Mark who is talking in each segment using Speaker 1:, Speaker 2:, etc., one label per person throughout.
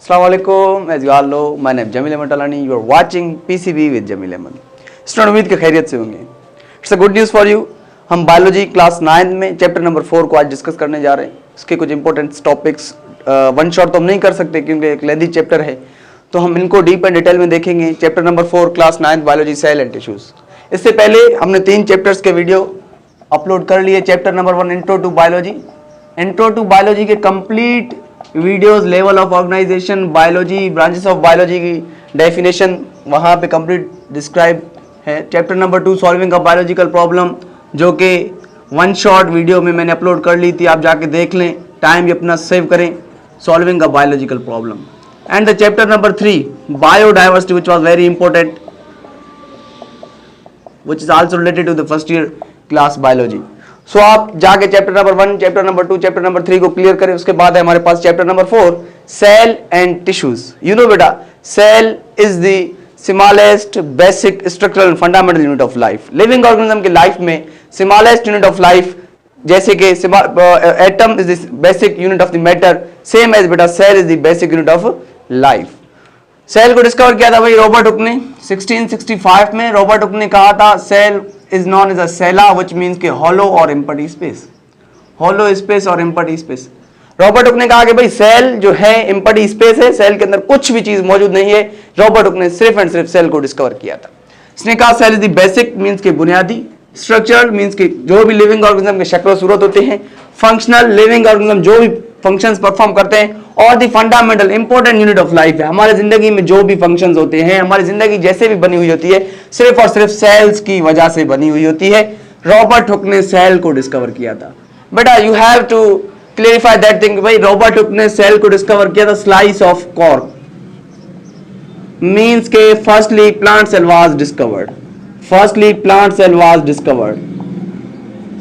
Speaker 1: Assalamualaikum, as you all know, my name is Jamil Ahmed Talani. You are watching PCB with Jamil Ahmed. Student उम्मीद के खैरियत से होंगे. It's a good news for you. हम biology class 9 में chapter number 4 को आज discuss करने जा रहे हैं. इसके कुछ इंपॉर्टेंट टॉपिक्स वन शॉट तो हम नहीं कर सकते क्योंकि एक लेंथी चैप्टर है, तो हम इनको डीप एंड डिटेल में देखेंगे. Chapter number 4 class 9 biology cell and tissues. इससे पहले हमने 3 चैप्टर्स के वीडियो अपलोड कर लिए. Chapter number 1 intro to biology. Intro to biology के complete videos, level of organisation, biology, branches of biology की डेफिनेशन वहाँ पे कंप्लीट डिस्क्राइब है. Chapter number 2 solving a biological problem, जो कि वन शॉट वीडियो में मैंने अपलोड कर ली थी, आप जाके देख लें, टाइम भी अपना सेव करें. Solving a biological problem. And the chapter number 3 biodiversity, which was very important, which is also related to the first year class biology. So आप जाके chapter number 1, chapter number 2, chapter number 3 को clear करें. उसके बाद है हमारे पास chapter number 4 cell and tissues. You know बेटा, cell is the smallest basic structural and fundamental unit of life. Living organism के लाइफ में स्मॉलेस्ट यूनिट ऑफ लाइफ, जैसे कि atom is the basic unit of the matter, same as बेटा cell is the basic unit of life. Cell को discover किया था भाई Robert Hooke ने 1665 में. रॉबर्ट हुक ने कहा था cell is known as a cella, which means कि hollow और empty space, hollow space और empty space. रॉबर्ट हुक ने कहा कि भाई सेल जो है empty space है, सेल के अंदर कुछ भी चीज मौजूद नहीं है. रॉबर्ट हुक ने सिर्फ एंड सिर्फ सेल को डिस्कवर किया था. इसने कहा cell is the basic means के बुनियादी, स्ट्रक्चरल मींस के जो भी लिविंग ऑर्गेनिज्म के शक्ल सूरत होते हैं, फंक्शनल लिविंग ऑर्गेनिज्म जो भी फंक्शंस परफॉर्म करते हैं, और the fundamental important unit of life है. हमारे जिंदगी में जो भी फंक्शंस होते हैं, हमारी जिंदगी जैसे भी बनी हुई होती है, सिर्फ और सिर्फ सेल्स की वजह से बनी हुई होती है. रॉबर्ट हुक ने सेल को डिस्कवर किया था. बेटा you have to clarify that thing. भाई रॉबर्ट हुक ने सेल को डिस्कवर किया था. स्लाइस ऑफ कॉर्क मींस के firstly plant cell was discovered. Firstly plant cell was discovered.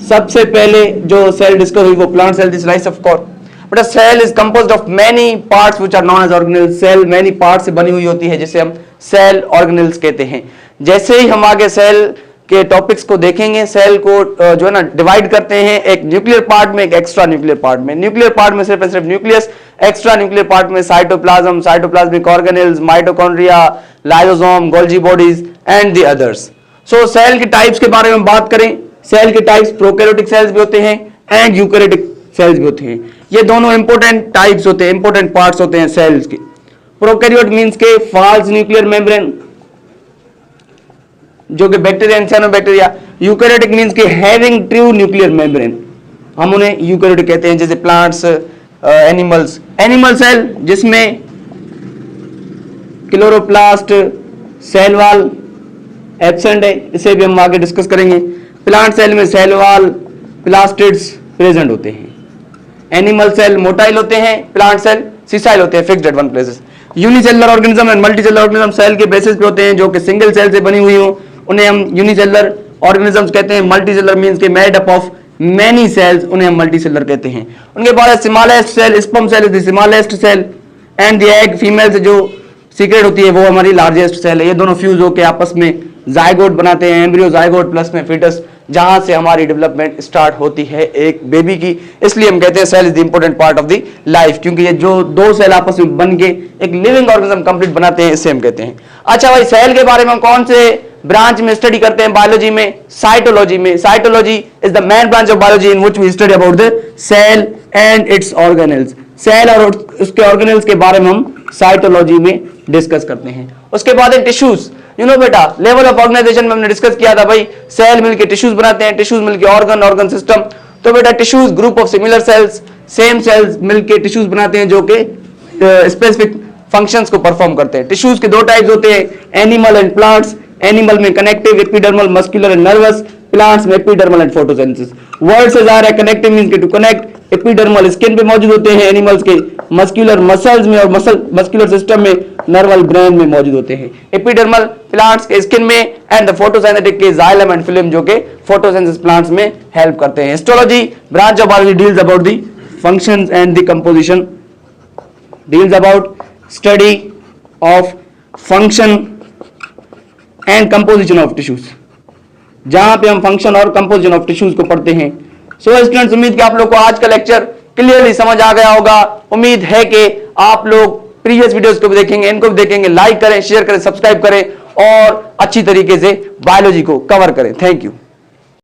Speaker 1: सबसे पहले जो सेल डिस्कवर हुई वो प्लांट सेल थी, slice of cork. But a cell is composed of many parts which are known as organelles. Cell many parts से बनी हुई होती है, जिसे हम सेल ऑर्गेनेल्स कहते हैं. जैसे ही हम आगे सेल के टॉपिक्स को देखेंगे, सेल को जो है ना डिवाइड करते हैं एक न्यूक्लियर पार्ट में, एक एक्स्ट्रा न्यूक्लियर पार्ट में. न्यूक्लियर पार्ट में सिर्फ न्यूक्लियस, एक्स्ट्रा न्यूक्लियर पार्ट में cytoplasm, cytoplasmic organelles, mitochondria, lysosome, Golgi bodies and the others. So cell के टाइप्स के बारे में बात करें, सेल के टाइप्स प्रोकैरियोटिक सेल्स भी होते हैं एंड यूकैरियोटिक सेल्स भी होते हैं. ये दोनों इंपॉर्टेंट टाइप्स होते हैं, इंपॉर्टेंट पार्ट्स होते हैं सेल्स के. प्रोकैरियोट मींस के फॉल्स न्यूक्लियर मेम्ब्रेन, जो कि bacteria and cyanobacteria. Eukaryotic means के हैविंग ट्रू न्यूक्लियर मेम्ब्रेन, हम उन्हें यूकैरियोटिक कहते हैं. जैसे प्लांट्स, एनिमल्स. एनिमल सेल जिसमें क्लोरोप्लास्ट, सेल वॉल एब्सेंट है, इसे भी हम आगे डिस्कस करेंगे. प्लांट सेल में सेल वॉल, प्लास्टिड्स प्रेजेंट होते हैं. एनिमल सेल मोटाइल होते हैं, प्लांट सेल सिसाइल होते हैं, fixed at one places. Unicellular organism and multicellular organism cell के बेसिस पे होते हैं, जो कि सिंगल सेल से बनी हुई हो, उन्हें हम यूनिसेलुलर ऑर्गेनिजम्स कहते हैं. मल्टीसेलुलर मींस के made up of many cells, उन्हें हम मल्टीसेलुलर कहते हैं. उनके बाद smallest cell, sperm cell is the smallest cell and the egg, female से जो सीक्रेट होती है वो हमारी लार्जेस्ट सेल है. ये दोनों फ्यूज होकर आपस में जायगोट बनाते हैं, एम्ब्रियो जायगोट प्लस में फीटस, जहां से हमारी डेवलपमेंट स्टार्ट होती है एक बेबी की. इसलिए हम कहते हैं cell is the important part of the life, क्योंकि ये जो दो सेल आपस में बन के एक लिविंग ऑर्गेनिज्म कंप्लीट बनाते हैं, इसे हम कहते हैं. अच्छा भाई, सेल के बारे में कौन से ब्रांच में स्टडी करते हैं बायोलॉजी में? साइटोलॉजी में. Cytology is the main branch of biology in which we study about the cell and its organelles. Cell और उसके ऑर्गेनेल्स के बारे में हम साइटोलॉजी में डिस्कस करते हैं. उसके बाद है टिश्यूज. यू नो बेटा, लेवल ऑफ ऑर्गेनाइजेशन में हमने डिस्कस किया था भाई, सेल मिलके टिश्यूज बनाते हैं, टिश्यूज मिलके ऑर्गन, ऑर्गन सिस्टम. तो बेटा tissues group of similar cells, same cells मिलके टिश्यूज बनाते हैं, जो कि स्पेसिफिक फंक्शंस को परफॉर्म करते हैं. टिश्यूज के 2 टाइप्स होते हैं, एनिमल एंड प्लांट्स. एनिमल में connective, epidermal, muscular and nervous. Plants में एपिडर्मल एंड फोटोसिंथेसिस. वर्ड से जा रहा है कनेक्टिव मींस के टू कनेक्ट. एपिडर्मल स्किन पे मौजूद होते हैं एनिमल्स के, मस्कुलर मसल्स में और मस्कुलर सिस्टम में, नर्वल ब्रेन में मौजूद होते हैं. एपिडर्मल प्लांट्स के स्किन में एंड द फोटोसिंथेटिक के जाइलम एंड फिल्म, जो के फोटोसिंथेसिस प्लांट्स में हेल्प करते हैं. Histology branch of biology deals about the functions and the composition, deals about study of function and composition of tissues, जहां पे हम फंक्शन और कंपोजिशन ऑफ टिश्यूज को पढ़ते हैं. सो स्टूडेंट्स, उम्मीद कि आप लोग को आज का लेक्चर क्लियरली समझ आ गया होगा. उम्मीद है कि आप लोग प्रीवियस वीडियोस को भी देखेंगे, इनको भी देखेंगे। लाइक करें, शेयर करें, सब्सक्राइब करें और अच्छी तरीके से बायोलॉजी को कवर करें। Thank you.